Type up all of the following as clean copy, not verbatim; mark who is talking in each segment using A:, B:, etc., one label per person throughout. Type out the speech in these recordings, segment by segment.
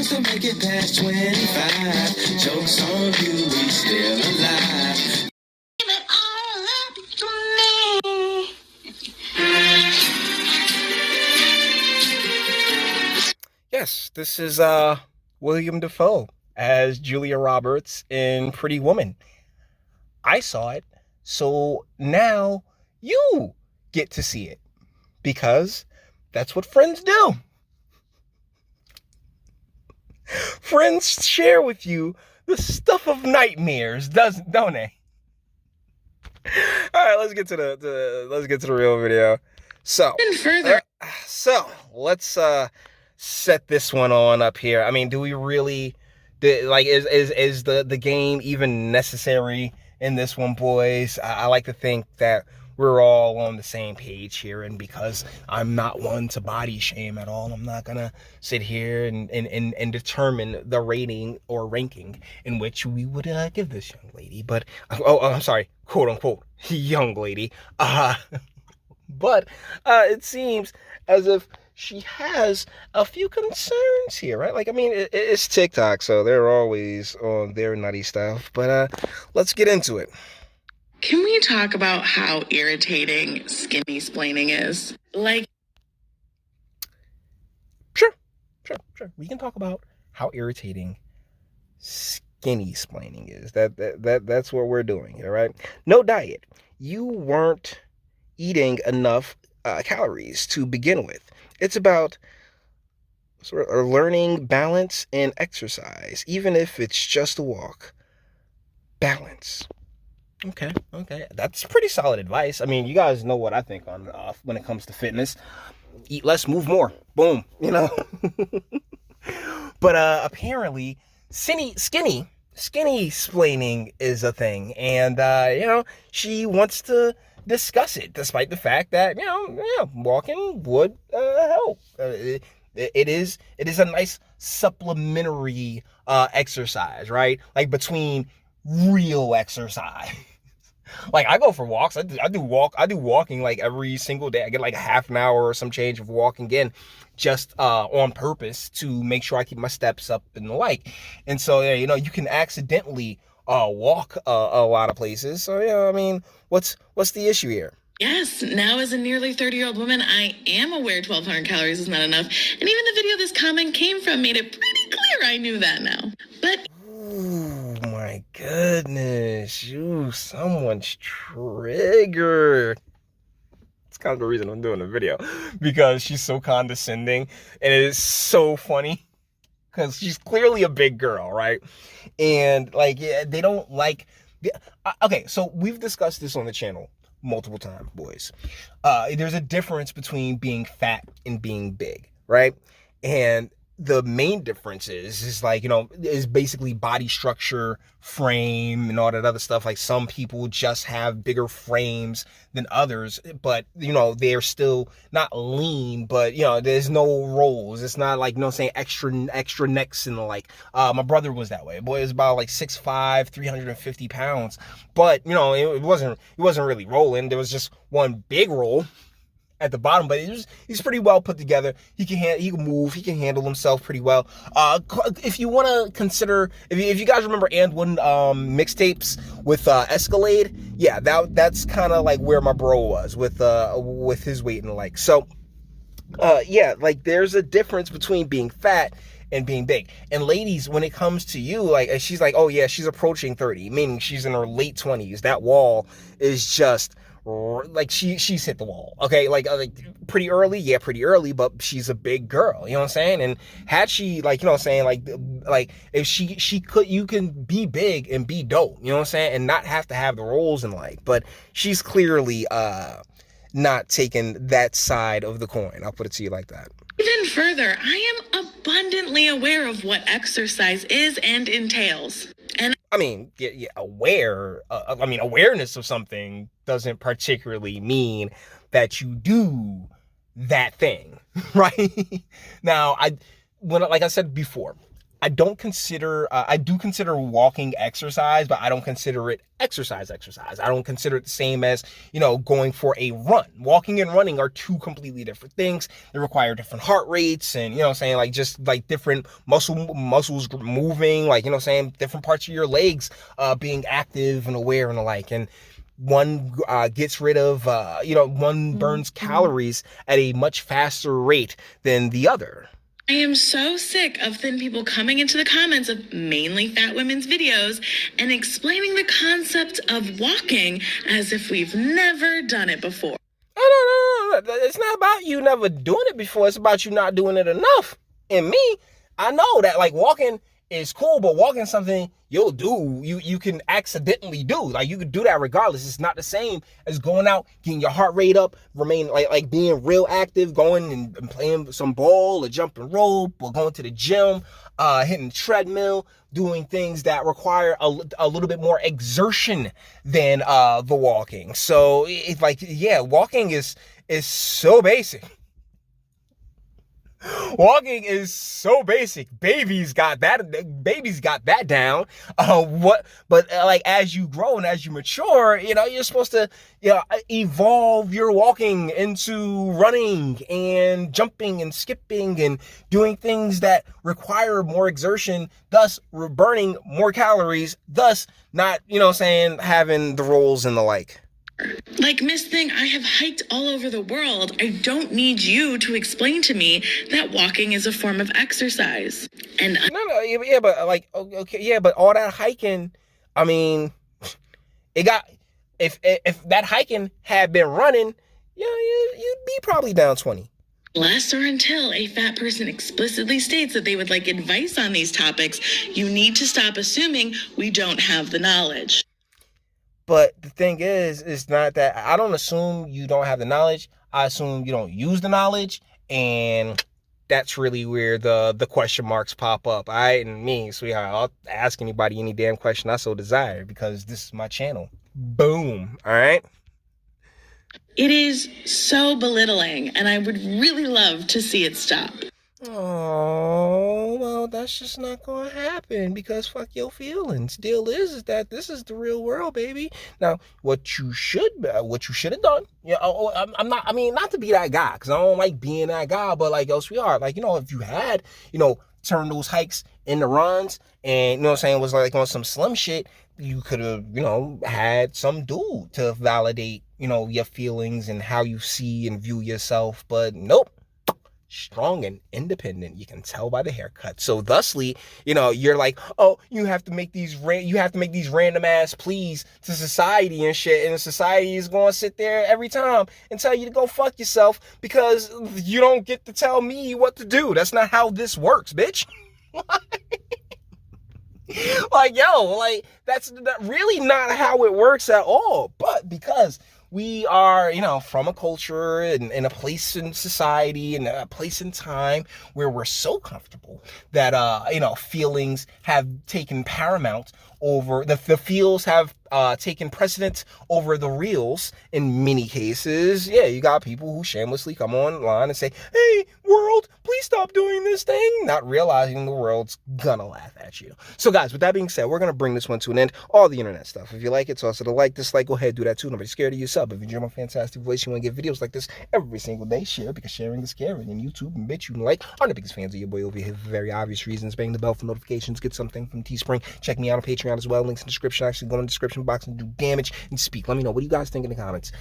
A: So make it past 25. Jokes on you, we still alive. Give it all up to me.
B: Yes, this is William Dafoe as Julia Roberts in Pretty Woman. I saw it, so now you get to see it because that's what friends do. Friends share with you the stuff of nightmares, don't they? All right, let's get to the real video. So let's set this one on up here. I mean, do we really is the game even necessary in this one, boys? I like to think that we're all on the same page here, and because I'm not one to body shame at all, I'm not gonna sit here and determine the rating or ranking in which we would give this young lady. But I'm sorry, quote unquote young lady. But it seems as if she has a few concerns here, right? Like, I mean, it's TikTok, so they're always on their nutty stuff. But let's get into it.
C: Can we talk about how irritating skinny splaining is? Like,
B: Sure. We can talk about how irritating skinny splaining is. That's what we're doing here, right? No diet. You weren't eating enough calories to begin with. It's about sort of learning balance and exercise, even if it's just a walk. Balance. Okay. That's pretty solid advice. I mean, you guys know what I think on when it comes to fitness. Eat less, move more. Boom. You know. But apparently, skinny splaining is a thing, and she wants to discuss it, despite the fact that walking would help. It is a nice supplementary exercise, right? Like between real exercise. Like, I go for walks. I do walking like every single day. I get like a half an hour or some change of walking in, just on purpose to make sure I keep my steps up and the like. And so you can accidentally walk a lot of places. So I mean, what's the issue here?
C: Yes, now as a nearly 30-year-old woman, I am aware 1,200 calories is not enough. And even the video this comment came from made it pretty clear I knew that now. But
B: oh my goodness, someone's triggered. It's kind of the reason I'm doing the video, because she's so condescending, and it is so funny because she's clearly a big girl, right? And they don't like. Okay, so we've discussed this on the channel multiple times, boys. There's a difference between being fat and being big, right? And the main difference is basically body structure, frame, and all that other stuff. Like, some people just have bigger frames than others, but they're still not lean, but there's no rolls. It's not like saying extra necks and the like. My brother was that way. Boy, is about like 6'5", 350 pounds, but it wasn't really rolling. There was just one big roll at the bottom, but he's pretty well put together. He can move, he can handle himself pretty well. If you want to consider, if you guys remember And One mixtapes with Escalade, yeah, that's kind of like where my bro was with his weight and the like. So there's a difference between being fat and being big. And ladies, when it comes to you, she's like, oh yeah, she's approaching 30, meaning she's in her late 20s. That wall is just she's hit the wall. Okay, like pretty early, but she's a big girl, you know what I'm saying? And had she if she could, you can be big and be dope, you know what I'm saying, and not have to have the roles and but she's clearly not taking that side of the coin. I'll put it to you like that.
C: Even further, I am abundantly aware of what exercise is and entails. And
B: I mean, aware. Awareness of something doesn't particularly mean that you do that thing, right? Now, like I said before, I don't consider, I do consider walking exercise, but I don't consider it exercise. I don't consider it the same as, going for a run. Walking and running are two completely different things. They require different heart rates and, saying, like, just like different muscles moving, like, saying different parts of your legs, being active and aware and the like. And one gets rid of, one burns calories at a much faster rate than the other.
C: I am so sick of thin people coming into the comments of mainly fat women's videos and explaining the concept of walking as if we've never done it before.
B: No. It's not about you never doing it before. It's about you not doing it enough. And me, I know that, like, walking is cool, but walking is something you'll do. You can accidentally do. Like, you could do that regardless. It's not the same as going out, getting your heart rate up, remain like being real active, going and playing some ball or jumping rope or going to the gym, hitting the treadmill, doing things that require a little bit more exertion than the walking. So it's like, yeah, walking is so basic. Walking is so basic. Baby's got that down. Like, as you grow and as you mature, you're supposed to, evolve your walking into running and jumping and skipping and doing things that require more exertion, thus burning more calories, thus not, having the rolls and the like.
C: Like Miss Thing, I have hiked all over the world. I don't need you to explain to me that walking is a form of exercise. And
B: No, yeah, but like, okay, yeah, but all that hiking, I mean, it got, if that hiking had been running, you'd be probably down 20.
C: unless or until a fat person explicitly states that they would like advice on these topics, you need to stop assuming we don't have the knowledge.
B: But the thing is not that I don't assume you don't have the knowledge. I assume you don't use the knowledge, and that's really where the question marks pop up. All right, and me, sweetheart, I'll ask anybody any damn question I so desire because this is my channel. Boom. All right.
C: It is so belittling, and I would really love to see it stop.
B: Oh, well, that's just not gonna happen because fuck your feelings. Deal is that this is the real world, baby. Now, what you should have done, I'm not. I mean, not to be that guy because I don't like being that guy, but like, yo, sweetheart, like, if you had, turned those hikes into runs and was like on some slim shit, you could have, had some dude to validate, your feelings and how you see and view yourself, but nope. Strong and independent. You can tell by the haircut. So thusly, you're like, oh, you have to make these random ass pleas to society and shit, and society is going to sit there every time and tell you to go fuck yourself because you don't get to tell me what to do. That's not how this works, bitch. Like, yo, like, that's really not how it works at all. But because we are, from a culture and a place in society and a place in time where we're so comfortable that, feelings have taken paramount over the feels have taken precedence over the reals in many cases. Yeah, you got people who shamelessly come online and say, hey, world, please stop doing this thing, not realizing the world's gonna laugh at you. So guys, with that being said, we're gonna bring this one to an end. All the internet stuff. If you like it, toss it a like, dislike, go ahead, do that too. Nobody's scared of you. Sub. If you enjoy my fantastic voice, you want to get videos like this every single day, share because sharing is caring. And YouTube and Bitchute and like are the biggest fans of your boy over here for very obvious reasons. Bang the bell for notifications. Get something from Teespring. Check me out on Patreon as well. Links in the description. Actually, go in the description box and do damage and speak. Let me know. What do you guys think in the comments?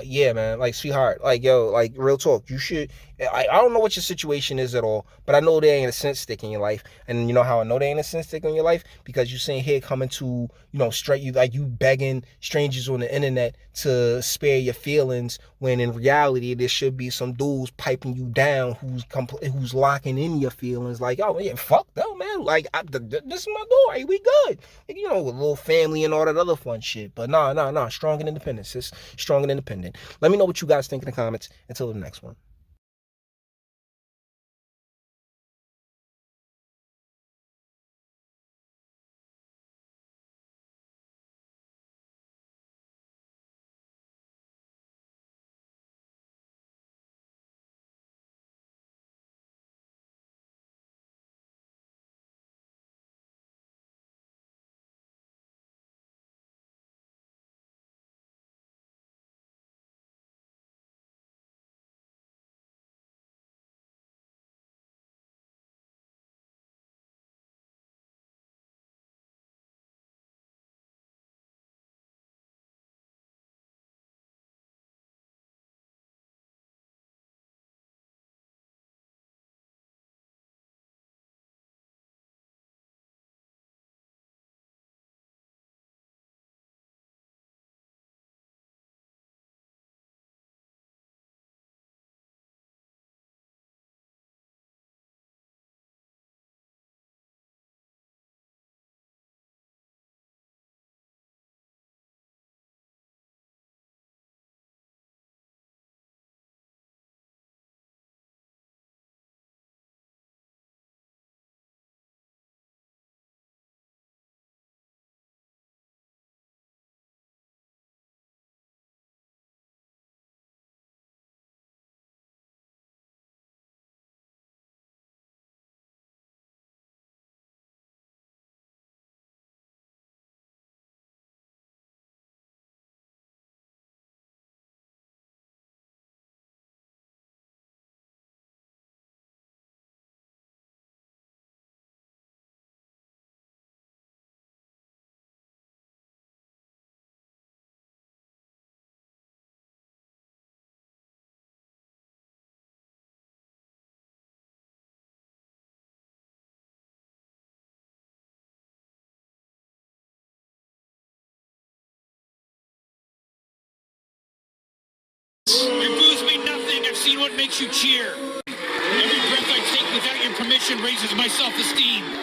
B: Yeah, man. Like, sweetheart. Like, yo, like, real talk. You should. I don't know what your situation is at all, but I know there ain't a scent stick in your life. And you know how I know there ain't a scent stick in your life? Because you sitting here coming to, straight, you begging strangers on the internet to spare your feelings when in reality there should be some dudes piping you down who's locking in your feelings. Like, oh yeah, fuck them, man. Like, this is my door. Hey, we good. Like, with a little family and all that other fun shit. But nah. Strong and independent, sis. Strong and independent. Let me know what you guys think in the comments. Until the next one.
D: what makes you cheer. Every breath I take without your permission raises my self-esteem.